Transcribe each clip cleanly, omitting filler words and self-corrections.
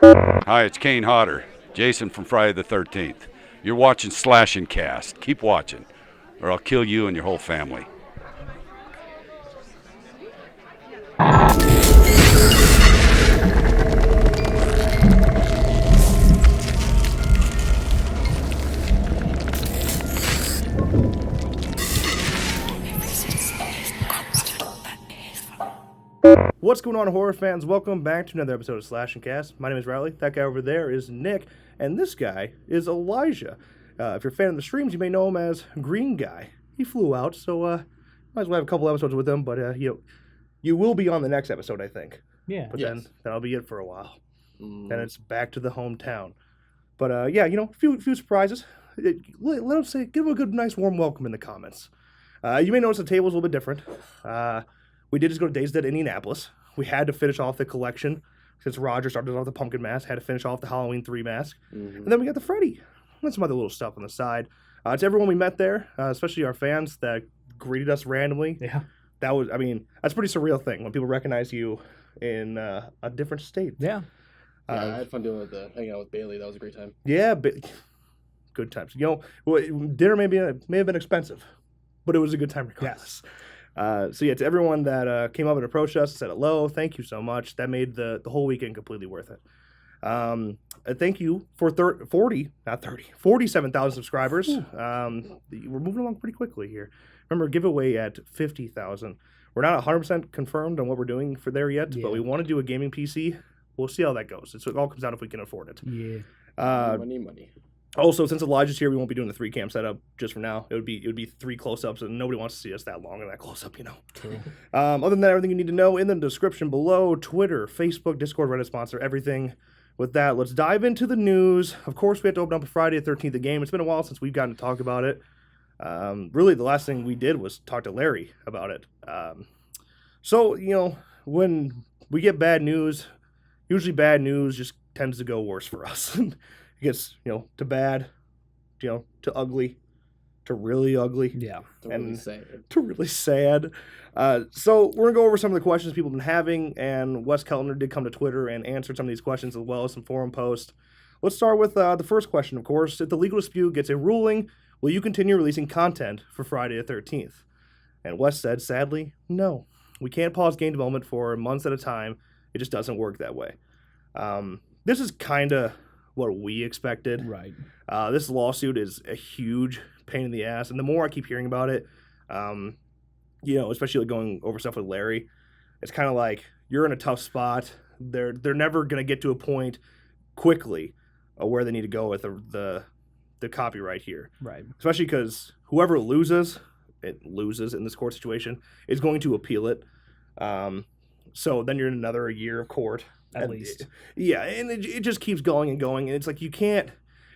Hi, it's Kane Hodder, Jason from Friday the 13th. You're watching Slash and Cast. Keep watching, or I'll kill you and your whole family. What's going on, horror fans? Welcome back to another episode of Slash and Cast. My name is Riley. That guy over there is Nick, and this guy is Elijah. If you're a fan of the streams, you may know him as GreenGuy. He flew out, so might as well have a couple episodes with him. But you will be on the next episode, I think. Yeah. But Yes. then that'll be it for a while. Then it's back to the hometown. But a few surprises. Let him say, give him a good, nice, warm welcome in the comments. You may notice the table's a little bit different. We did just go to Days Dead Indianapolis. We had to finish off the collection since Roger started off the pumpkin mask. Had to finish off the Halloween 3 mask. And then we got the Freddy. And some other little stuff on the side. To everyone we met there, especially our fans that greeted us randomly. Yeah. That's a pretty surreal thing when people recognize you in a different state. Yeah. I had fun doing it, hanging out with Bailey. That was a great time. Yeah, but good times. Dinner may have been expensive, but it was a good time regardless. To everyone that came up and approached us, said hello, thank you so much. That made the whole weekend completely worth it. Thank you for 47,000 subscribers. We're moving along pretty quickly here. Remember, giveaway at 50,000. We're not 100% confirmed on what we're doing for there yet, but we want to do a gaming PC. We'll see how that goes. It all comes down if we can afford it. Yeah. Money. Also, since Elijah's here, we won't be doing the 3-cam setup just for now. It would be 3 close-ups, and nobody wants to see us that long in that close-up, True. Other than that, everything you need to know in the description below. Twitter, Facebook, Discord, Reddit sponsor, everything. With that, let's dive into the news. Of course, we have to open up a Friday the 13th game. It's been a while since we've gotten to talk about it. Really, the last thing we did was talk to Larry about it. When we get bad news, usually bad news just tends to go worse for us. It gets, to bad, to ugly, to really ugly. Yeah. To really sad. So we're going to go over some of the questions people have been having, and Wes Keltner did come to Twitter and answered some of these questions as well as some forum posts. Let's start with the first question, of course. If the legal dispute gets a ruling, will you continue releasing content for Friday the 13th? And Wes said, sadly, no. We can't pause game development for months at a time. It just doesn't work that way. This is kind of what we expected. Right. This lawsuit is a huge pain in the ass, and the more I keep hearing about it, especially going over stuff with Larry, it's kind of like you're in a tough spot. They're never going to get to a point quickly where they need to go with the copyright here. Right. Especially because whoever loses in this court situation is going to appeal it. So then you're in another year of court. At least. And it just keeps going and going. And it's like you can't,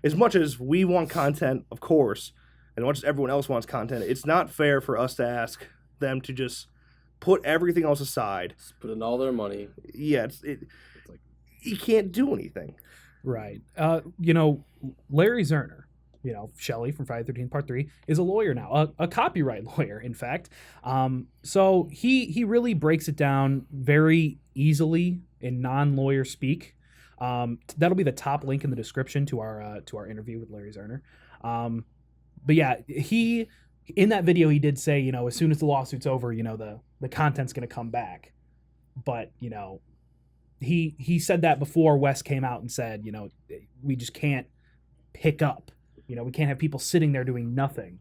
as much as we want content, of course, and as much as everyone else wants content, it's not fair for us to ask them to just put everything else aside. Just put in all their money. Yeah, it's like you can't do anything. Right. Larry Zerner, Shelley from Friday the 13th Part 3, is a lawyer now, a copyright lawyer, in fact. So he really breaks it down very easily in non-lawyer speak. That'll be the top link in the description to our interview with Larry Zerner. But yeah, in that video he did say, as soon as the lawsuit's over, the content's going to come back. But he said that before Wes came out and said, we just can't pick up. We can't have people sitting there doing nothing.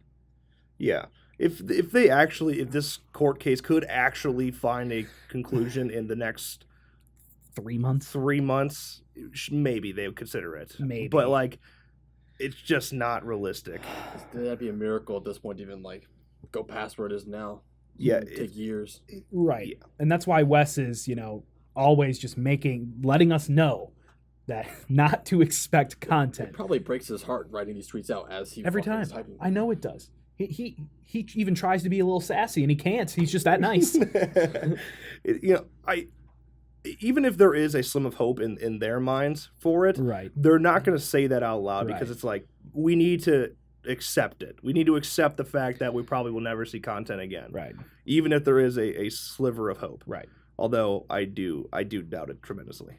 Yeah. If this court case could actually find a conclusion in the next 3 months, maybe they would consider it. Maybe. But it's just not realistic. That'd be a miracle at this point to even go past where it is now. Yeah. It'd take years. Right. Yeah. And that's why Wes is, always just letting us know that not to expect content. It probably breaks his heart writing these tweets out as he every fucking time. is typing. I know it does. He even tries to be a little sassy and he can't. He's just that nice. Even if there is a slim of hope in their minds for it, right? They're not going to say that out loud because Right. it's like we need to accept it. We need to accept the fact that we probably will never see content again, Right. even if there is a sliver of hope. Right. Although I do doubt it tremendously.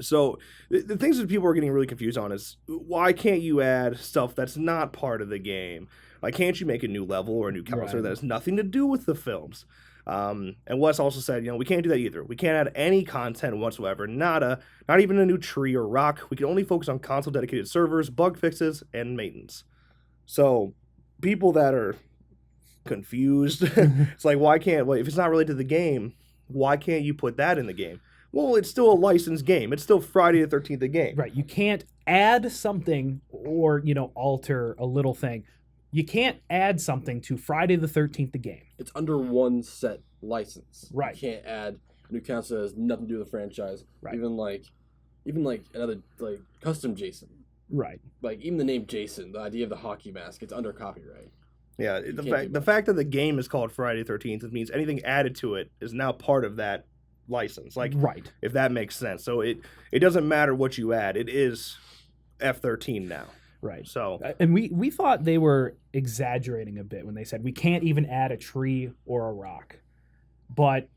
So the things that people are getting really confused on is why can't you add stuff that's not part of the game? Like, can't you make a new level or a new counselor that has nothing to do with the films? And Wes also said, we can't do that either. We can't add any content whatsoever, not even a new tree or rock. We can only focus on console-dedicated servers, bug fixes, and maintenance. So people that are confused, it's like, if it's not related to the game, why can't you put that in the game? Well, it's still a licensed game. It's still Friday the 13th the game. Right. You can't add something or, alter a little thing. You can't add something to Friday the 13th the game. It's under one set license. Right. You can't add a new console that has nothing to do with the franchise. Right. Even like another custom Jason. Right. Like even the name Jason, the idea of the hockey mask, it's under copyright. Yeah, the fact that the game is called Friday the 13th, it means anything added to it is now part of that license. Like, right. If that makes sense. So it doesn't matter what you add. It is F13 now. Right. So, and we thought they were exaggerating a bit when they said we can't even add a tree or a rock. But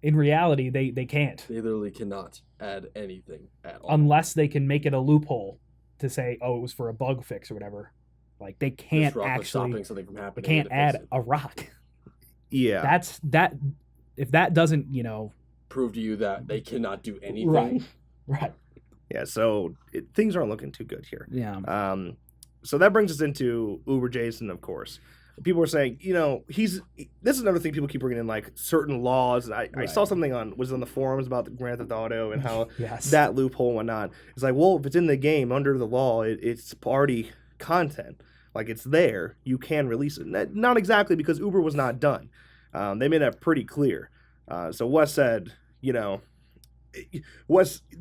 in reality, they can't. They literally cannot add anything at all. Unless they can make it a loophole to say, it was for a bug fix or whatever. Like, they can't stopping something from happening. They can't add a rock. Yeah. That's that. If that doesn't, prove to you that they cannot do anything. Right. Right. Yeah. So things aren't looking too good here. Yeah. So that brings us into Uber Jason, of course. People are saying, this is another thing people keep bringing in, like certain laws. And I saw something on the forums about the Grand Theft Auto and how that loophole and whatnot. It's like, well, if it's in the game under the law, it's party content. Like, it's there. You can release it. Not exactly, because Uber was not done. They made that pretty clear. So Wes said, the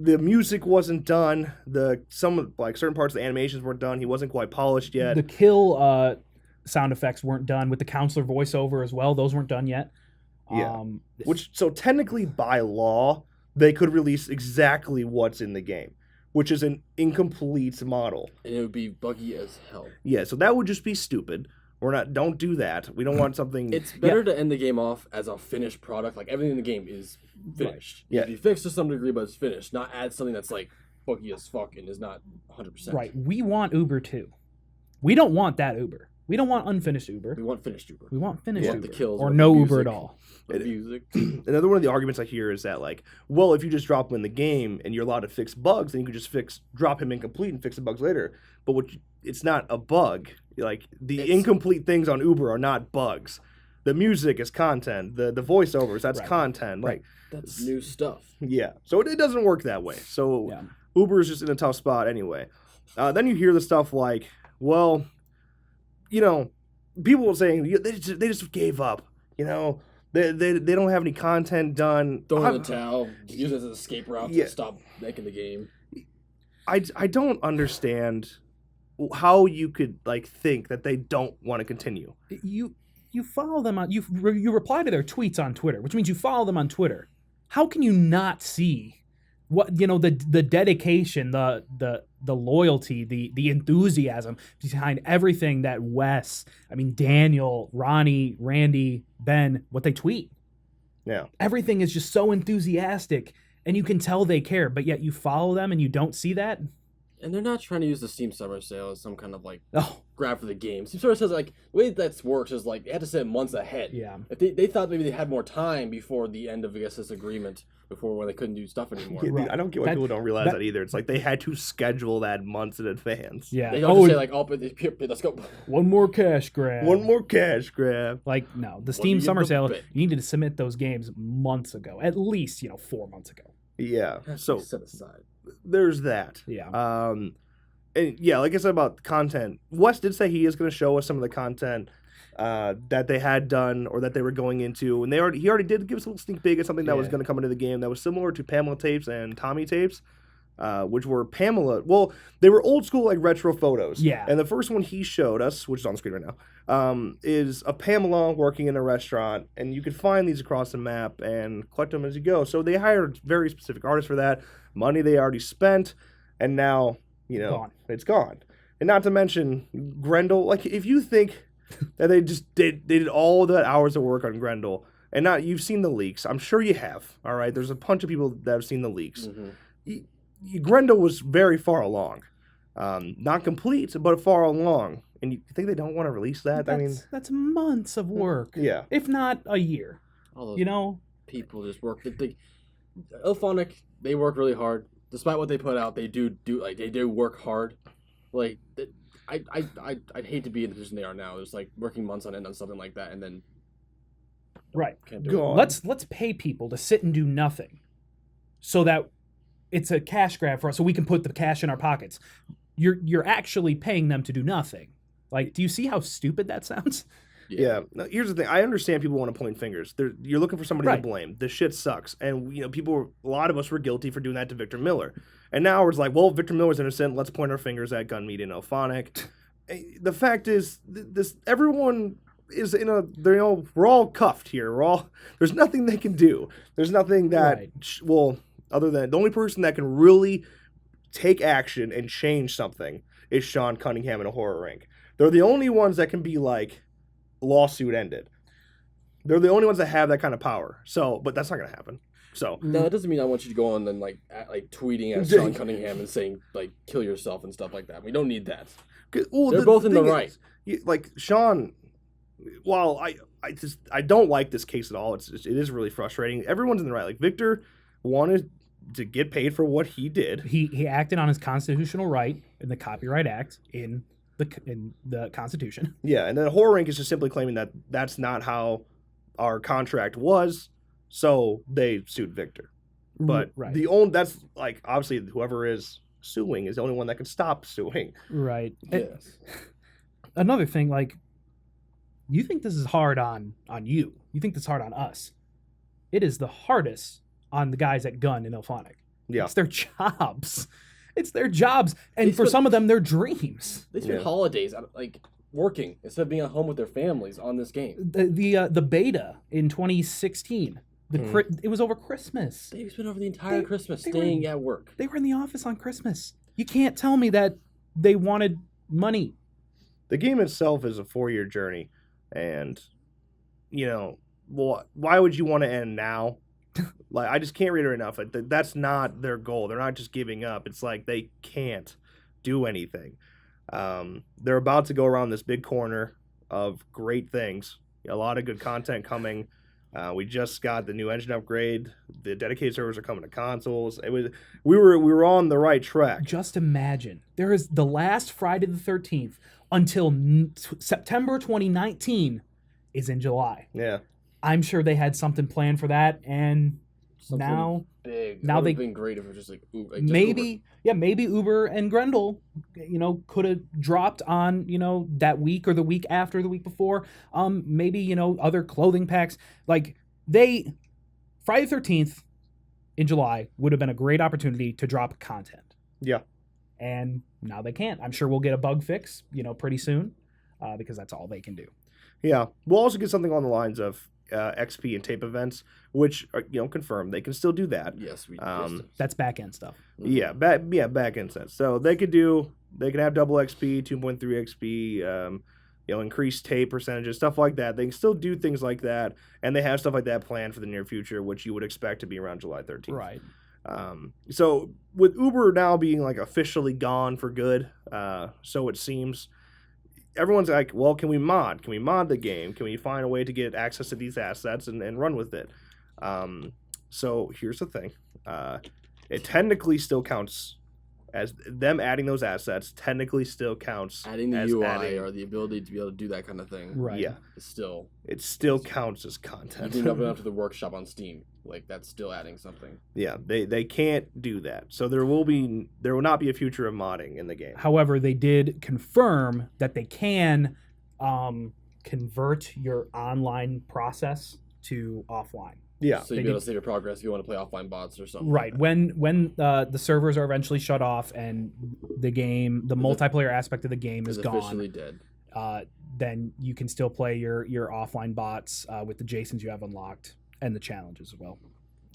music wasn't done. Certain parts of the animations weren't done. He wasn't quite polished yet. The kill sound effects weren't done with the counselor voiceover as well. Those weren't done yet. Yeah. So technically, by law, they could release exactly what's in the game, which is an incomplete model. And it would be buggy as hell. Yeah, so that would just be stupid. Don't do that. We don't want something. It's better to end the game off as a finished product. Like, everything in the game is finished. Yeah. It can be fixed to some degree, but it's finished. Not add something that's like buggy as fuck and is not 100%. Right. We want Uber too. We don't want that Uber. We don't want unfinished Uber. We want finished Uber. We want finished Uber. The kills or no Uber at all. The music. Another one of the arguments I hear is that, like, well, if you just drop him in the game and you're allowed to fix bugs, then you could just drop him incomplete and fix the bugs later. But it's not a bug. Like, the incomplete things on Uber are not bugs. The music is content. The voiceovers, that's content. Like, that's new stuff. Yeah. So it doesn't work that way. So Uber is just in a tough spot anyway. Then you hear the stuff like, well, people saying they just gave up. They don't have any content done. Throw in the towel. Use it as an escape route to stop making the game. I don't understand how you could think that they don't want to continue. You follow them on you reply to their tweets on Twitter, which means you follow them on Twitter. How can you not see what the dedication, the loyalty, the enthusiasm behind everything that Wes, Daniel, Ronnie, Randy, Ben, what they tweet? Yeah. Everything is just so enthusiastic, and you can tell they care, but yet you follow them and you don't see that? And they're not trying to use the Steam Summer Sale as some kind of grab for the game. Steam Summer Sale, the way that works is they had to set months ahead. Yeah. If they thought maybe they had more time before the end of this agreement, before when they couldn't do stuff anymore. I don't get why people don't realize that either. It's like they had to schedule that months in advance. Yeah. They don't just say let's go. One more cash grab. No, the Steam Summer Sale, you needed to submit those games months ago, at least 4 months ago. Yeah. So set aside. There's that. Yeah. And like I said about content, Wes did say he is going to show us some of the content that they had done or that they were going into, and he already did give us a little sneak peek at something that was going to come into the game that was similar to Pamela tapes and Tommy tapes, which were Pamela. Well, they were old school retro photos. Yeah. And the first one he showed us, which is on the screen right now, is a Pamela working in a restaurant, and you could find these across the map and collect them as you go. So they hired very specific artists for that. Money they already spent, and now it's gone. And not to mention Grendel. If you think that they did all that hours of work on Grendel, and you've seen the leaks. I'm sure you have. All right, there's a bunch of people that have seen the leaks. Mm-hmm. Grendel was very far along. Not complete, but far along. And you think they don't want to release that? That's months of work. Yeah. If not a year. All those people just work. Elphonic, they work really hard. Despite what they put out, they do work hard. Like, I'd hate to be in the position they are now. It's like working months on end on something like that, and then can't do it. Let's pay people to sit and do nothing, so that it's a cash grab for us, so we can put the cash in our pockets. You're actually paying them to do nothing. Like, do you see how stupid that sounds? Yeah. Now, here's the thing. I understand people want to point fingers. You're looking for somebody to blame. This shit sucks. And, a lot of us were guilty for doing that to Victor Miller. And now it's like, well, Victor Miller's innocent. Let's point our fingers at Gun Media and Elphonic. The fact is, everyone is we're all cuffed here. There's nothing they can do. There's nothing that, other than the only person that can really take action and change something is Sean Cunningham and a Horror Rank. They're the only ones that can be like, lawsuit ended. They're the only ones that have that kind of power. So, but that's not going to happen. So no, it doesn't mean I want you to go on and like tweeting at Sean Cunningham and saying like kill yourself and stuff like that. We don't need that. Well, they're both in the right. Like Sean, while I don't like this case at all. It is really frustrating. Everyone's in the right. Like Victor wanted to get paid for what he did. He acted on his constitutional right in the Copyright Act in the Constitution. Yeah, and then Horror Rank is just simply claiming that that's not how our contract was, so they sued Victor. But that's like obviously whoever is suing is the only one that can stop suing. Right. Yes. Another thing, like, you think this is hard on you. You think this is hard on us. It is the hardest on the guys at Gun and Elphonic. Yeah. It's their jobs. It's their jobs. And for some of them, their dreams. They spend holidays like working instead of being at home with their families on this game. The beta in 2016, it was over Christmas. They spent over the entire Christmas staying at work. They were in the office on Christmas. You can't tell me that they wanted money. The game itself is a 4-year journey, and why would you want to end now? Like, I just can't reiterate enough. That's not their goal. They're not just giving up. It's like they can't do anything. They're about to go around this big corner of great things. A lot of good content coming. We just got the new engine upgrade. The dedicated servers are coming to consoles. We were on the right track. Just imagine. There is the last Friday the 13th until September 2019 is in July. Yeah. I'm sure they had something planned for that, and something now big. Now they've been great if it was just like maybe Uber and Grendel, could have dropped on that week or the week after, the week before. Maybe other clothing packs. Like Friday the 13th in July would have been a great opportunity to drop content. Yeah, and now they can't. I'm sure we'll get a bug fix, pretty soon, because that's all they can do. Yeah, we'll also get something on the lines of XP and tape events, which are, confirmed they can still do that. Yes, that's back end stuff. Yeah, back end stuff. So they can have double XP, 2.3 XP, increased tape percentages, stuff like that. They can still do things like that, and they have stuff like that planned for the near future, which you would expect to be around July 13th. Right. So with Uber now being like officially gone for good, so it seems. Everyone's like, well, can we mod? Can we mod the game? Can we find a way to get access to these assets and run with it? So here's the thing. It technically still counts as them adding those assets, technically still counts adding the as UI or the ability to be able to do that kind of thing. Right. Yeah. It still counts as content. Even up to the workshop on Steam. Like, that's still adding something. Yeah, they can't do that. So there will not be a future of modding in the game. However, they did confirm that they can convert your online process to offline. Yeah. So you'll be able to save your progress if you want to play offline bots or something. Right. When the servers are eventually shut off and the multiplayer aspect of the game is gone, officially dead. then you can still play your offline bots with the JSONs you have unlocked and the challenges as well.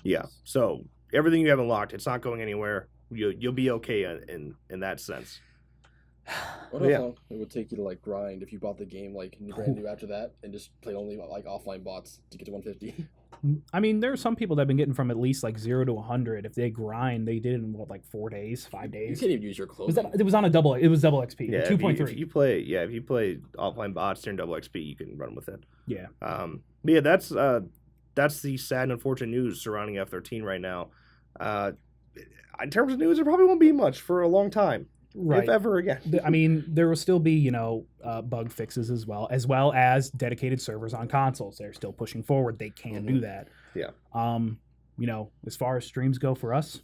Yeah. So everything you have unlocked, it's not going anywhere. You'll be okay in that sense. What else it would take you to like grind if you bought the game like brand new after that and just play only like offline bots to get to 150? I mean, there are some people that have been getting from at least like 0 to 100. If they grind, they did it in what, like 4 days, 5 You days. can't even use your clothes. It was on a double. It was double XP. Yeah, 2.3. if you play offline bots during double XP, you can run with it. Yeah. But yeah, that's the sad and unfortunate news surrounding F13 right now. In terms of news, there probably won't be much for a long time, Right. if ever again. I mean, there will still be, bug fixes as well as dedicated servers on consoles. They're still pushing forward. They can do that. Yeah. As far as streams go for us,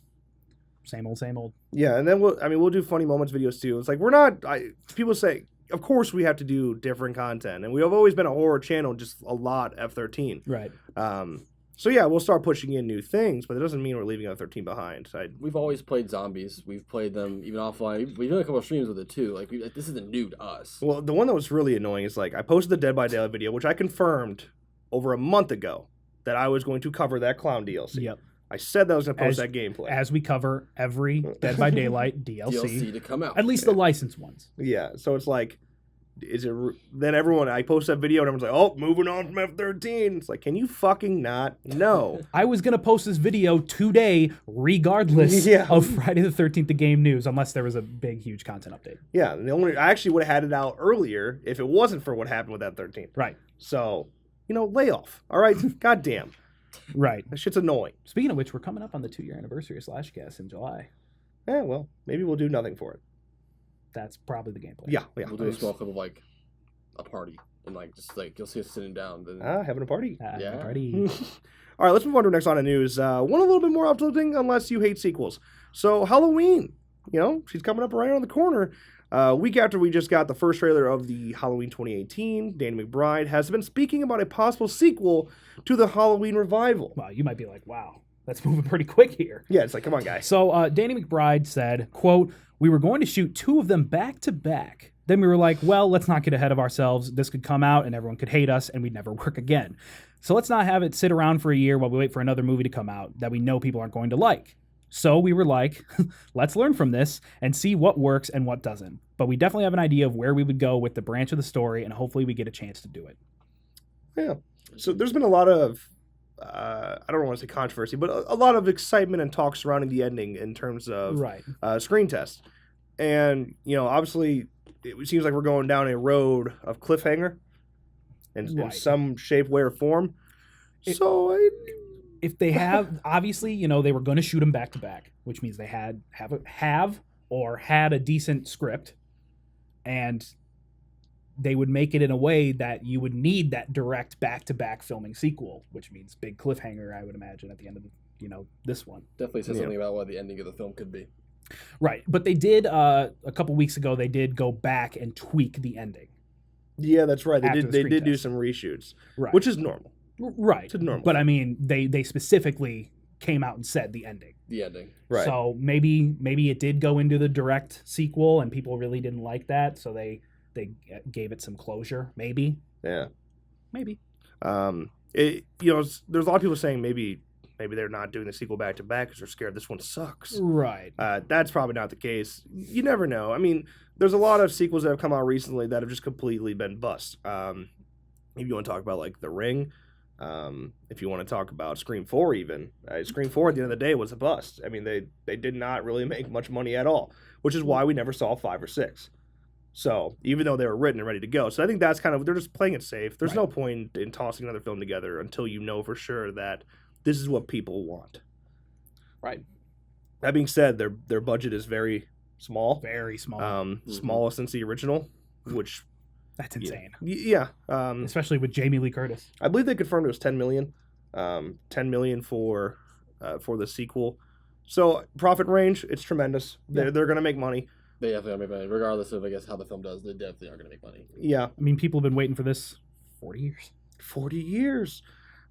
same old. Yeah, and then we'll do funny moments videos too. It's like people say, of course we have to do different content, and we have always been a horror channel, just a lot F13. Right. So yeah, we'll start pushing in new things, but it doesn't mean we're leaving F13 behind. We've always played zombies. We've played them even offline. We've done a couple of streams with it too. Like this isn't new to us. Well, the one that was really annoying is I posted the Dead by Daylight video, which I confirmed over a month ago that I was going to cover that clown DLC. Yep. I said that I was going to post that gameplay. As we cover every Dead by Daylight DLC to come out. at least the licensed ones. Yeah, so it's like, then I post that video and everyone's like, oh, moving on from F13. It's like, can you fucking not? No. I was going to post this video today regardless of Friday the 13th, the game news, unless there was a big, huge content update. Yeah, I actually would have had it out earlier if it wasn't for what happened with F13. Right. So, lay off. All right? Goddamn. Right. That shit's annoying. Speaking of which, we're coming up on the 2-year anniversary of Slashcast in July. Yeah, well, maybe we'll do nothing for it. That's probably the gameplay. Yeah. We'll do a small clip of a party and you'll see us sitting down. Having a party. Yeah. Party. All right, let's move on to our next on the news. One a little bit more uplifting, unless you hate sequels. So Halloween, she's coming up right around the corner. Week after we just got the first trailer of the Halloween 2018, Danny McBride has been speaking about a possible sequel to the Halloween revival. Well, you might be like, wow, that's moving pretty quick here. Yeah, it's like, come on, guys. So Danny McBride said, quote, "We were going to shoot 2 of them back to back. Then we were like, well, let's not get ahead of ourselves. This could come out and everyone could hate us and we'd never work again. So let's not have it sit around for a year while we wait for another movie to come out that we know people aren't going to like. So we were like, let's learn from this and see what works and what doesn't. But we definitely have an idea of where we would go with the branch of the story, and hopefully we get a chance to do it." Yeah. So there's been a lot of, I don't want to say controversy, but a lot of excitement and talk surrounding the ending in terms of screen tests. And, obviously it seems like we're going down a road of cliffhanger in some shape, way, or form. If they have, obviously, they were going to shoot them back to back, which means they had a decent script, and they would make it in a way that you would need that direct back to back filming sequel, which means big cliffhanger, I would imagine, at the end of this one. Definitely says something about what the ending of the film could be. Right, but they did a couple weeks ago. They did go back and tweak the ending. Yeah, that's right. They did do test. some reshoots, Right, which is normal. Right, It's normal. but I mean, they specifically came out and said the ending. The ending. Right. So maybe it did go into the direct sequel, and people really didn't like that, so they gave it some closure. Maybe. Yeah. Maybe. There's a lot of people saying maybe they're not doing the sequel back to back because they're scared this one sucks. Right. That's probably not the case. You never know. I mean, there's a lot of sequels that have come out recently that have just completely been bust. If you want to talk about The Ring, if you want to talk about Scream 4 even, Scream 4 at the end of the day was a bust. I mean, they did not really make much money at all, which is why we never saw 5 or 6. So even though they were written and ready to go. So I think that's they're just playing it safe. There's no point in tossing another film together until you know for sure that this is what people want. Right. That being said, their budget is very small. Very small. Smallest since the original, which... That's insane. Yeah. Especially with Jamie Lee Curtis. I believe they confirmed it was $10 million. $10 million for the sequel. So profit range, it's tremendous. They're going to make money. They definitely are going to make money. Regardless of, I guess, how the film does, they definitely are going to make money. Yeah. I mean, people have been waiting for this 40 years. 40 years.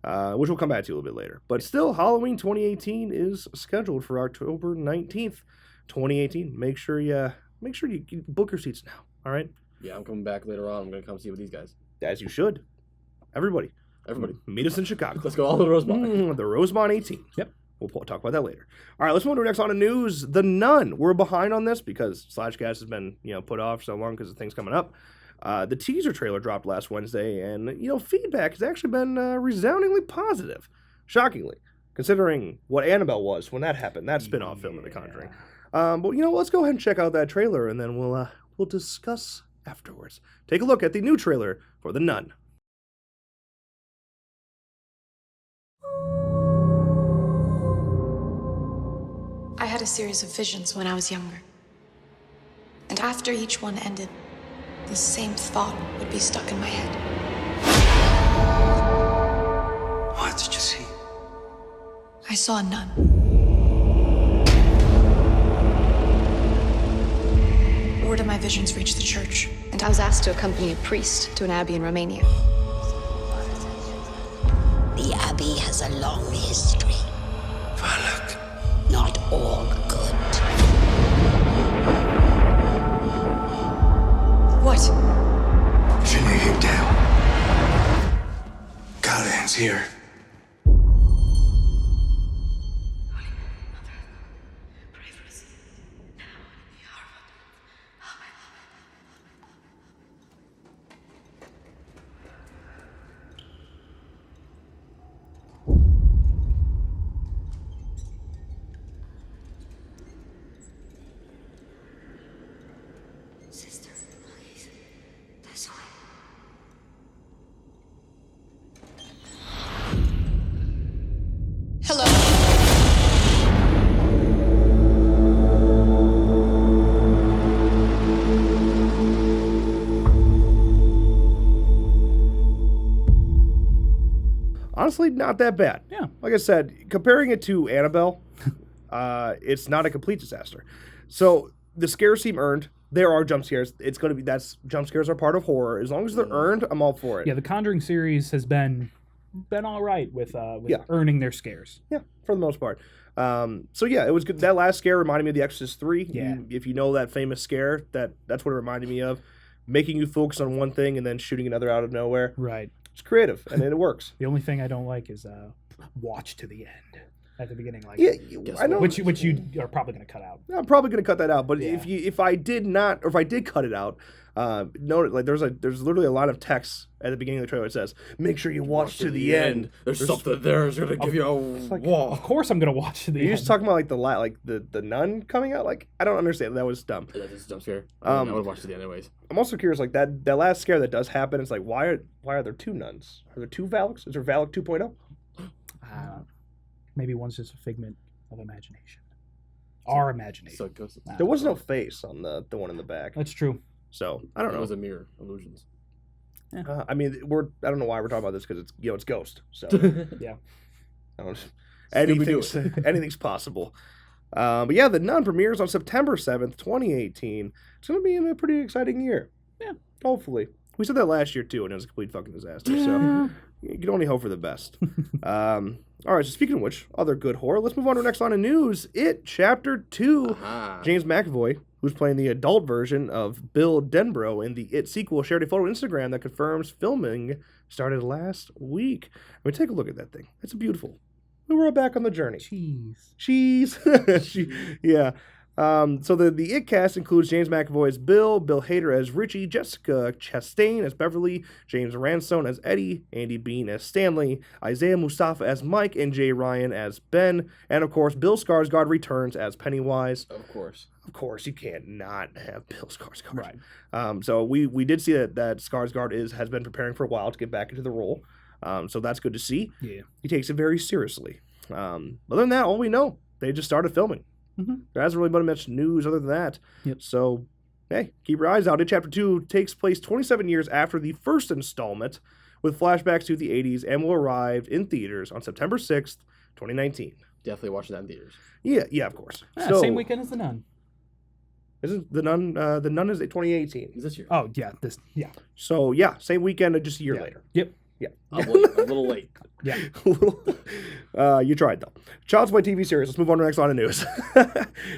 Which we'll come back to a little bit later. But still, Halloween 2018 is scheduled for October 19th, 2018. Make sure you book your seats now. All right? Yeah, I'm coming back later on. I'm going to come see with these guys. As you should. Everybody. Meet us in Chicago. Let's go all to the Rosemont. The Rosemont 18. Yep. We'll talk about that later. All right, let's move on to our next on the news. The Nun. We're behind on this because Slashcast has been put off so long because of things coming up. The teaser trailer dropped last Wednesday, and feedback has actually been resoundingly positive. shockingly, considering what Annabelle was when that happened, that spin-off film of The Conjuring. But let's go ahead and check out that trailer, and then we'll discuss afterwards. Take a look at the new trailer for The Nun. I had a series of visions when I was younger. And after each one ended, the same thought would be stuck in my head. What did you see? I saw a nun. Word of my visions reached the church, and I was asked to accompany a priest to an abbey in Romania. The Abbey has a long history. Valak. Not all good. What? Finley him down. Callahan's here. Sister, please. This way. Hello? Honestly, not that bad. Yeah. Like I said, comparing it to Annabelle, it's not a complete disaster. So the scares seem earned. There are jump scares. It's going to be jump scares are part of horror. As long as they're earned, I'm all for it. Yeah, the Conjuring series has been all right with earning their scares. Yeah, for the most part. So yeah, it was good. That last scare reminded me of The Exorcist 3. Yeah. If you know that famous scare, that's what it reminded me of. Making you focus on one thing and then shooting another out of nowhere. Right. It's creative, and it works. The only thing I don't like is watch to the end at the beginning, like Yeah, I know. which you are probably going to cut out. I'm probably going to cut that out, but Yeah. if I did not, or if I did cut it out, note like there's literally a line of text at the beginning of the trailer. It says, "Make sure you watch to the end." There's something there that's gonna give you a wall. Of course, I'm going to watch to the You're end. just talking about like the nun coming out. Like, I don't understand. That was dumb. That is a jump scare. I would watch to the end anyways. I'm also curious, like that last scare that does happen. It's like, why are there two nuns? Are there two Valaks? Is there Valak 2.0? Maybe one's just a figment of imagination. Our imagination. So it goes. There was no face on the one in the back, That's true. so I don't It know. was a mirror illusions. I mean, I don't know why we're talking about this because it's Ghost. So Yeah. I don't, Scooby-Doo anything's possible. But yeah, The Nun premieres on September 7th, 2018. It's going to be in a pretty exciting year. Yeah. Hopefully. We said that last year, too, and it was a complete fucking disaster. So you can only hope for the best. All right, so speaking of which, other good horror, let's move on to our next line of news. It Chapter 2. Aha. James McAvoy, who's playing the adult version of Bill Denbrough in the It sequel, shared a photo on Instagram that confirms filming started last week. I mean, take a look at that thing. It's beautiful. We're all back on the journey. Cheese. Yeah. So the It cast includes James McAvoy as Bill Hader as Richie, Jessica Chastain as Beverly, James Ransone as Eddie, Andy Bean as Stanley, Isaiah Mustafa as Mike, and Jay Ryan as Ben. And of course, Bill Skarsgård returns as Pennywise. Of course. Of course, you can't not have Bill Skarsgård. Right. So we did see that Skarsgård has been preparing for a while to get back into the role. So that's good to see. Yeah. He takes it very seriously. Other than that, all we know, they just started filming. Mm-hmm. There hasn't really been much news other than that. Yep. So, hey, keep your eyes out. It Chapter 2 takes place 27 years after the first installment, with flashbacks to the 80s, and will arrive in theaters on September 6th, 2019. Definitely watching that in theaters. Yeah, of course. Yeah, same weekend as The Nun. Isn't The Nun, The Nun is 2018. Is this year? Oh, yeah. So, yeah, same weekend, just a year later. Yep. Yeah. A little late. Yeah. You tried, though. Child's Play TV series. Let's move on to the next line of news.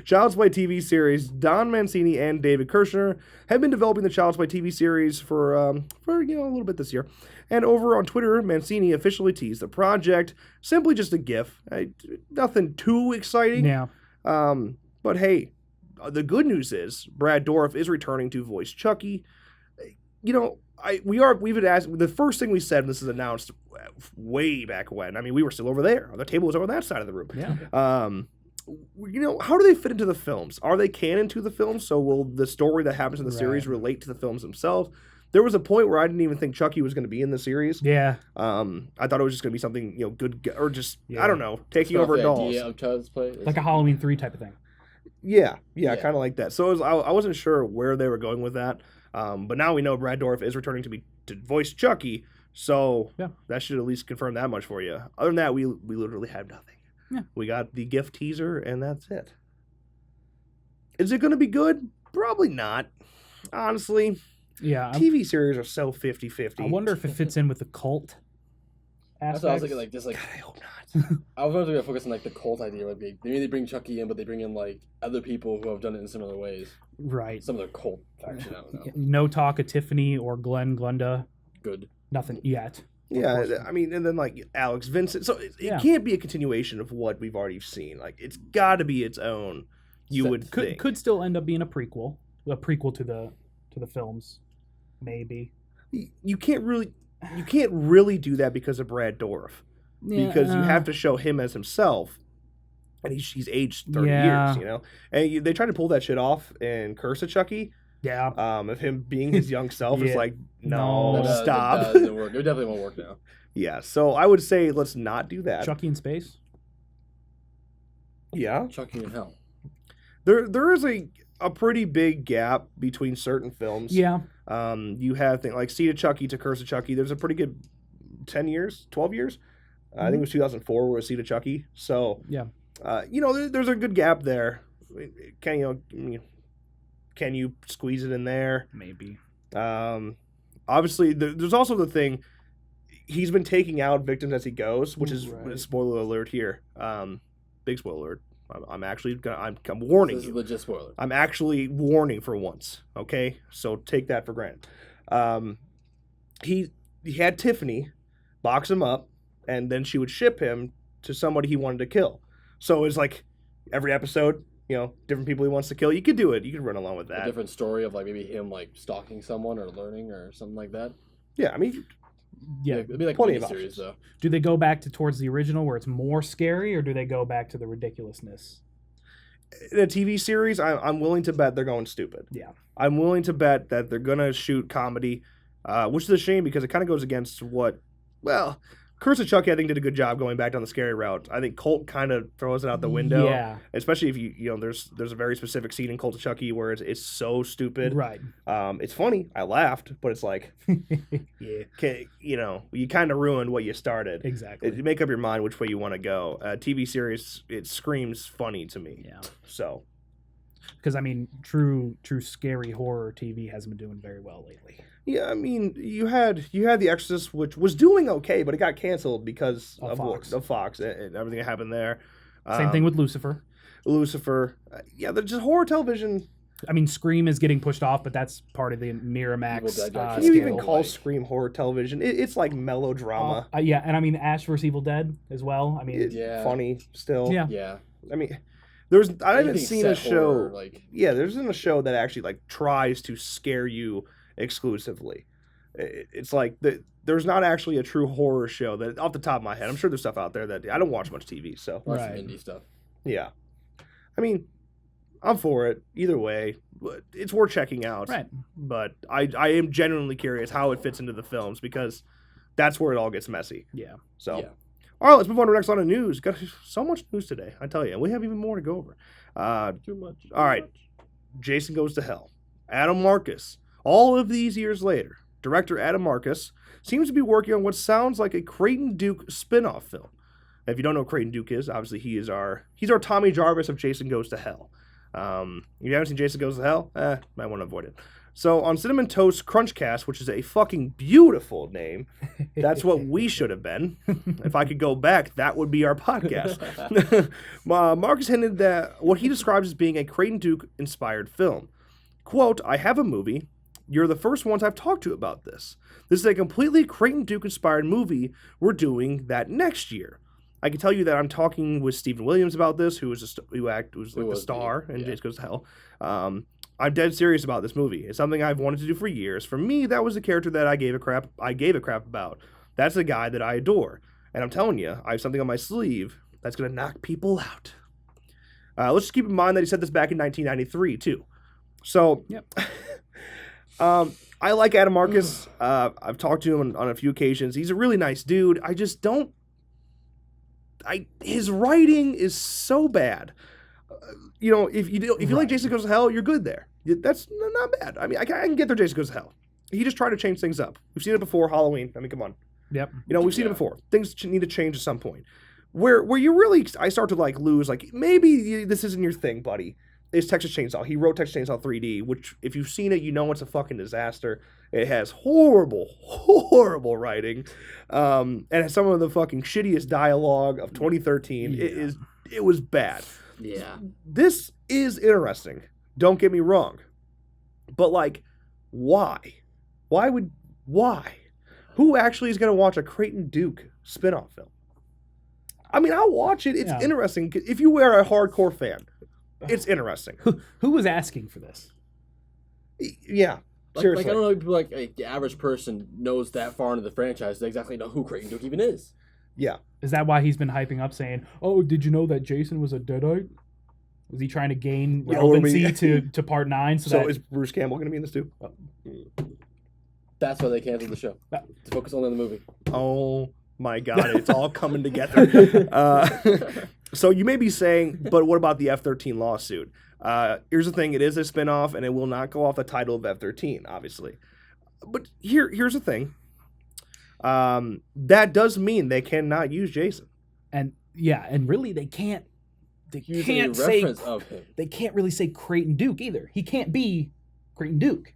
Child's Play TV series. Don Mancini and David Kirshner have been developing the Child's Play TV series for a little bit this year. And over on Twitter, Mancini officially teased the project. Simply just a GIF. Nothing too exciting. Yeah. But hey, the good news is Brad Dourif is returning to voice Chucky. We've been asked. The first thing we said when this is announced way back when. I mean, we were still over there. The table was over that side of the room. Yeah. How do they fit into the films? Are they canon to the films? So will the story that happens in the series relate to the films themselves? There was a point where I didn't even think Chucky was going to be in the series. Yeah. I thought it was just going to be something, good, or just, I don't know, taking over the dolls. idea of Child's Play. Like a Halloween 3 type of thing. Yeah, kind of like that. So I wasn't sure where they were going with that. But now we know Brad Dourif is returning to voice Chucky. So that should at least confirm that much for you. Other than that, we literally have nothing. Yeah. We got the GIF teaser, and that's it. Is it going to be good? Probably not. Honestly. Yeah. TV series are so 50-50. I wonder if it fits in with the cult That's aspect. what I was thinking, like, just like. God, I hope not. I was going to focus on, like, the cult idea. Would be maybe they bring Chucky in, but they bring in, like, other people who have done it in similar ways. Right. Some of their cult faction, I don't know. No talk of Tiffany or Glenda. Good. Nothing yet. Yeah, I mean, and then, like, Alex Vincent. So it can't be a continuation of what we've already seen. Like, it's got to be its own, would think. Could still end up being a prequel to the films, maybe. You can't really do that because of Brad Dourif. Because you have to show him as himself, and he's aged 30 years, And they tried to pull that shit off in Curse of Chucky. Yeah. Of him being his young self. It's like, no, That stop. doesn't work. It definitely won't work now. Yeah, so I would say let's not do that. Chucky in space. Yeah. Chucky in hell. There is a pretty big gap between certain films. Yeah. You have things like Seed of Chucky to Curse of Chucky. There's a pretty good 10 years, 12 years. I think it was 2004 where it was Seed of Chucky. So, yeah. There's a good gap there. Can you squeeze it in there? Maybe. Obviously, there's also the thing. He's been taking out victims as he goes, which is spoiler alert here. Big spoiler alert. I'm warning you. This is legit spoiler. I'm actually warning for once. Okay, so take that for granted. He had Tiffany box him up, and then she would ship him to somebody he wanted to kill. So it's like every episode, different people he wants to kill. You could do it. You could run along with that. A different story of like maybe him like stalking someone or learning or something like that. Yeah, I mean, yeah, it'd be like plenty a of series though. Do they go back towards the original where it's more scary, or do they go back to the ridiculousness? in a TV series, I'm willing to bet they're going stupid. Yeah. I'm willing to bet that they're gonna shoot comedy, which is a shame because it kind of goes against what. Well, Curse of Chucky, I think, did a good job going back down the scary route. I think Cult kind of throws it out the window. Yeah. Especially if there's a very specific scene in Cult of Chucky where it's so stupid. Right. It's funny. I laughed, but it's like, Yeah. You kind of ruined what you started. Exactly. You make up your mind which way you want to go. TV series, it screams funny to me. Yeah. So. Because I mean, true scary horror TV hasn't been doing very well lately. Yeah, I mean, you had The Exorcist, which was doing okay, but it got canceled because of Fox and everything that happened there. Same thing with Lucifer. They're just horror television. I mean, Scream is getting pushed off, but that's part of the Miramax. Can you even call Scream horror television? It's like melodrama. Yeah, and I mean Ash vs. Evil Dead as well. I mean, it's funny still. Yeah. I mean, I haven't seen a show. There's a show that actually like tries to scare you exclusively. It's like there's not actually a true horror show that, off the top of my head. I'm sure there's stuff out there that I don't watch much TV, so some indie stuff. Yeah, I mean, I'm for it either way. It's worth checking out. Right. But I am genuinely curious how it fits into the films because that's where it all gets messy. Yeah. So. Yeah. All right, let's move on to the next line of news. Got so much news today, I tell you. We have even more to go over. Too much. All right. Jason Goes to Hell. Adam Marcus. All of these years later, director Adam Marcus seems to be working on what sounds like a Creighton Duke spin-off film. If you don't know who Creighton Duke is, obviously he's our Tommy Jarvis of Jason Goes to Hell. If you haven't seen Jason Goes to Hell, might want to avoid it. So on Cinnamon Toast Crunchcast, which is a fucking beautiful name, that's what we should have been. If I could go back, that would be our podcast. Marcus hinted that what he describes as being a Creighton Duke-inspired film. Quote, I have a movie. You're the first ones I've talked to about this. This is a completely Creighton Duke-inspired movie. We're doing that next year. I can tell you that I'm talking with Stephen Williams about this, who was the star in Jason Goes to Hell. I'm dead serious about this movie. It's something I've wanted to do for years. For me, that was a character that I gave a crap about. That's a guy that I adore. And I'm telling you, I have something on my sleeve that's going to knock people out. Let's just keep in mind that he said this back in 1993, too. So, Yep. I like Adam Marcus. I've talked to him on a few occasions. He's a really nice dude. I just don't... his writing is so bad. If you like Jason Goes to Hell, you're good there. That's not bad. I mean, I can get there. Jason Goes to Hell. He just tried to change things up. We've seen it before. Halloween. I mean, come on. Yep. We've seen it before. Things need to change at some point. Where you really, I start to lose. Maybe this isn't your thing, buddy. Is Texas Chainsaw. He wrote Texas Chainsaw 3D, which if you've seen it, it's a fucking disaster. It has horrible, horrible writing, and has some of the fucking shittiest dialogue of 2013. Yeah. It was bad. Yeah. This is interesting. Don't get me wrong. But why? Why? Who actually is going to watch a Creighton Duke spin-off film? I mean, I'll watch it. It's interesting. If you are a hardcore fan, it's interesting. Who was asking for this? Yeah. Seriously. I don't know if people the average person knows that far into the franchise. They exactly know who Creighton Duke even is. Yeah. Is that why he's been hyping up saying, "Oh, did you know that Jason was a Deadite"? Was he trying to gain relevancy to Part 9? So is Bruce Campbell going to be in this too? That's why they canceled the show. To focus only on the movie. Oh my God, it's all coming together. So you may be saying, but what about the F13 lawsuit? Here's the thing, it is a spinoff and it will not go off the title of F13, obviously. But here's the thing. That does mean they cannot use Jason. And really they can't reference of him. They can't really say Creighton Duke either. He can't be Creighton Duke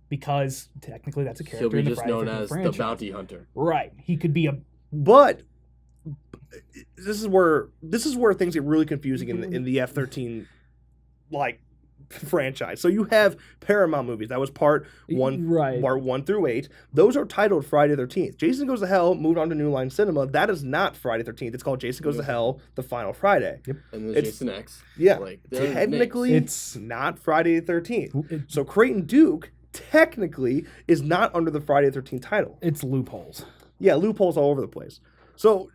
because technically that's a character. He'll be in the just Friday known 13th as franchise. the bounty hunter. Right. He could be a. But this is where things get really confusing in the F13 franchise. So you have Paramount movies. That was part 1 through 8. Those are titled Friday the 13th. Jason Goes to Hell moved on to New Line Cinema. That is not Friday the 13th. It's called Jason Goes to Hell: The Final Friday. Yep. And there's Jason X. Yeah. They're Technically, names. it's not Friday the 13th. So Creighton Duke technically is not under the Friday the 13th title. It's loopholes. Yeah, loopholes all over the place. So,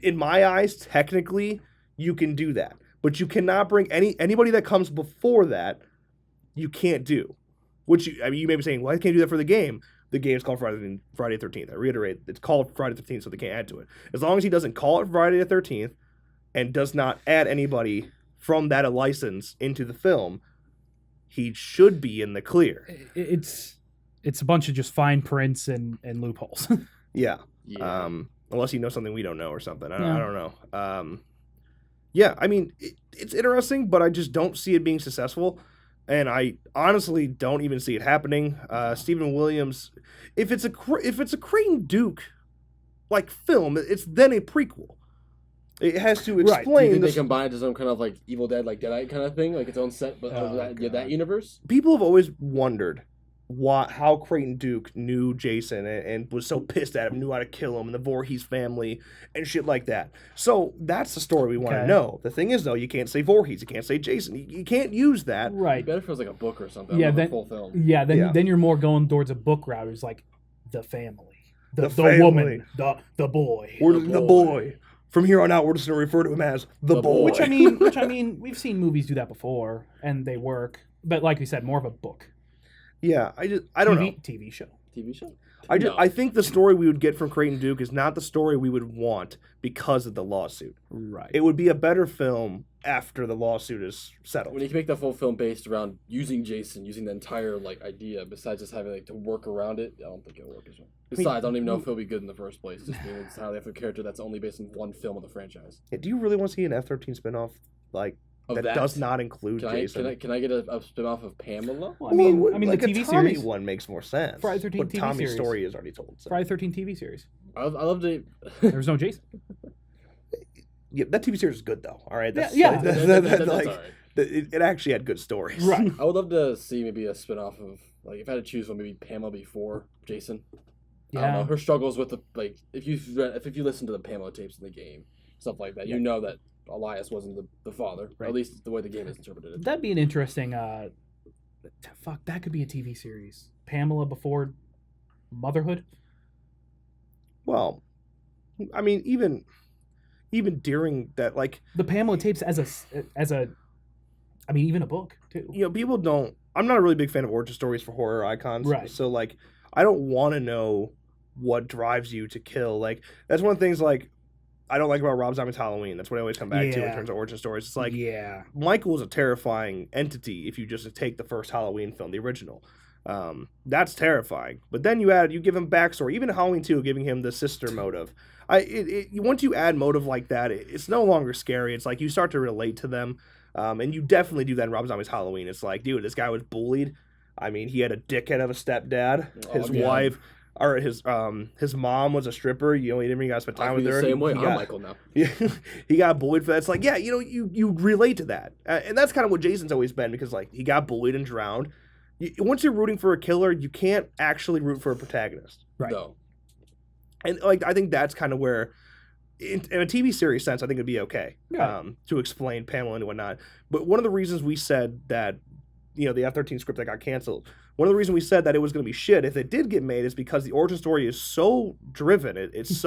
in my eyes, technically, you can do that. But you cannot bring anybody that comes before that, you can't do. You may be saying, well, I can't do that for the game. The game's called Friday the 13th. I reiterate, it's called Friday the 13th, so they can't add to it. As long as he doesn't call it Friday the 13th and does not add anybody from that license into the film, he should be in the clear. It's a bunch of just fine prints and loopholes. Yeah. Unless you know something we don't know or something. I don't know. Yeah, I mean, it's interesting, but I just don't see it being successful. And I honestly don't even see it happening. Stephen Williams, if it's a Creighton Duke film, it's then a prequel. It has to explain. Do you think they combine it to some kind of Evil Dead, Deadite kind of thing, its own set, but that universe? People have always wondered how Creighton Duke knew Jason and was so pissed at him, knew how to kill him, and the Voorhees family and shit like that. So that's the story we want to know. The thing is, though, you can't say Voorhees, you can't say Jason, you can't use that. Right. Better feels like a book or something. Yeah, a full film. Yeah, then you're more going towards a book route. It's the family, the family. woman, the boy, the boy. From here on out, we're just going to refer to him as the boy. Which I mean, we've seen movies do that before, and they work. But like we said, more of a book. Yeah, I don't know. TV show. I think the story we would get from Creighton Duke is not the story we would want because of the lawsuit. Right. It would be a better film after the lawsuit is settled. When you can make the full film based around using Jason, using the entire idea, besides just having to work around it, I don't think it'll work as well. Besides, I don't even know if it'll be good in the first place. Just being it's how they have a character that's only based in one film of the franchise. Do you really want to see an F13 spinoff that does not include Jason? Can I get a spinoff of Pamela? Well, I mean, the a TV Tommy series one makes more sense. Friday 13 but TV Tommy's series. story is already told. So. Friday 13 TV series. I love to. There's no Jason. Yeah, that TV series is good though. All right. That's all right. It actually had good stories. Right. I would love to see maybe a spinoff of if I had to choose one, maybe Pamela before Jason. Yeah. I don't know, her struggles with if you listen to the Pamela tapes in the game, stuff like that, you know that Elias wasn't the father, or at least the way the game is interpreted it. That'd be an interesting. That could be a TV series. Pamela before motherhood. Well, I mean, even during that, like, The Pamela tapes as a, I mean, even a book too. you know, people don't. I'm not a really big fan of origin stories for horror icons, Right. So like, I don't want to know what drives you to kill. Like, that's one of the things like I don't like about Rob Zombie's Halloween. That's what I always come back to in Yeah. terms of origin stories. It's like yeah, Michael is a terrifying entity if you just take the first Halloween film, the original. That's terrifying. But then you give him backstory. Even Halloween 2, giving him the sister motive. Once you add motive like that, it's no longer scary. It's like you start to relate to them. And you definitely do that in Rob Zombie's Halloween. It's like, dude, this guy was bullied. I mean, he had a dickhead of a stepdad. His wife, or his mom was a stripper. You know, he didn't even got to spend time with her. The same way. He I'm got- Michael now. he got bullied for that. It's like, yeah, you know, you relate to that. And that's kind of what Jason's always been, because like he got bullied and drowned. Once you're rooting for a killer, you can't actually root for a protagonist. right. No. And like I think that's kind of where, in a TV series sense, I think it'd be okay to explain Pamela and whatnot. But one of the reasons we said that, you know, the F13 script that got canceled, one of the reasons we said that it was going to be shit if it did get made is because the origin story is so driven. It's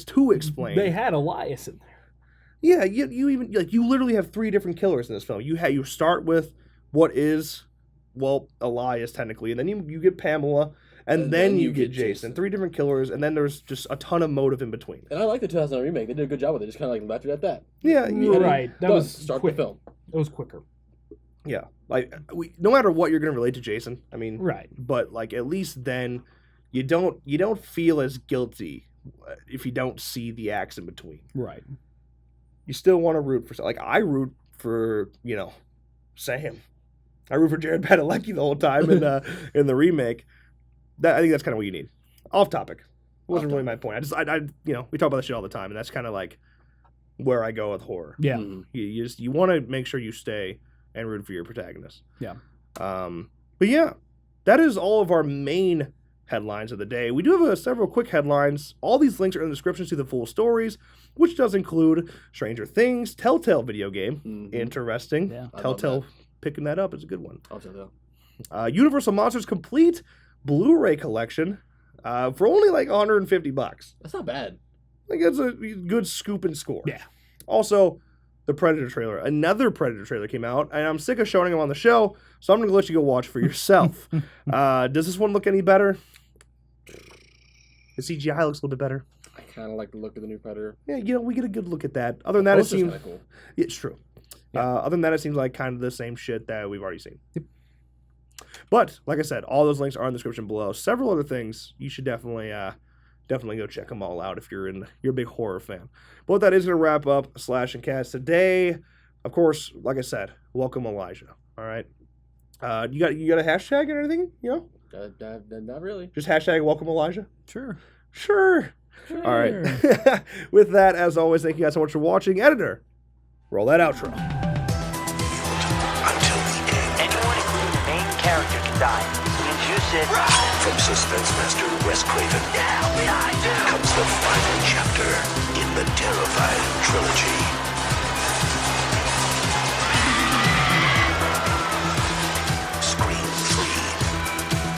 too explained. They had Elias in there. Yeah, you even like you literally have 3 different killers in this film. You start with what is, well, Elias technically, and then you get Pamela, and then you get Jason. 3 different killers, and then there's just a ton of motive in between. And I like the 2009 remake. They did a good job with it. Just kind of like left it at that. Yeah, Right. That Done. was Start quick. the film. It was quicker. yeah. Like no matter what, you're gonna relate to Jason. I mean, Right. But like at least then, you don't feel as guilty if you don't see the acts in between. Right. You still want to root for, like, I root for, you know, Sam. I root for Jared Padalecki the whole time in the remake. I think that's kind of what you need. Off topic. It wasn't really my point. I you know, we talk about this shit all the time, and that's kind of like where I go with horror. Yeah. You want to make sure you stay and root for your protagonist. Yeah. But yeah, that is all of our main headlines of the day. We do have several quick headlines. All these links are in the description to the full stories, which does include Stranger Things, Telltale video game. Interesting. Yeah. I love Telltale picking that up is a good one. I'll tell you. Universal Monsters Complete Blu-ray collection for only like $150. That's not bad. Like that's a good scoop and score. Yeah. Also, the Predator trailer. Another Predator trailer came out, and I'm sick of showing them on the show, so I'm going to let you go watch for yourself. Does this one look any better? The CGI looks a little bit better. I kind of like the look of the new Predator. Yeah, you know, we get a good look at that. Other than that, it Poster's seems... kinda cool. Yeah, it's true. Other than that, it seems like kind of the same shit that we've already seen. Yep. But, like I said, all those links are in the description below. Several other things, you should definitely go check them all out if you're a big horror fan. But that is going to wrap up Slash and Cast today. Of course, like I said, welcome Elijah. All right. You got a hashtag and everything? You know? Not really. Just hashtag welcome Elijah? Sure. Sure. All right. With that, as always, thank you guys so much for watching. Editor, roll that outro. Until the end. Anyone, including the main character, can die. Means you said... From Suspense Master Wes Craven comes the final chapter in the terrifying trilogy.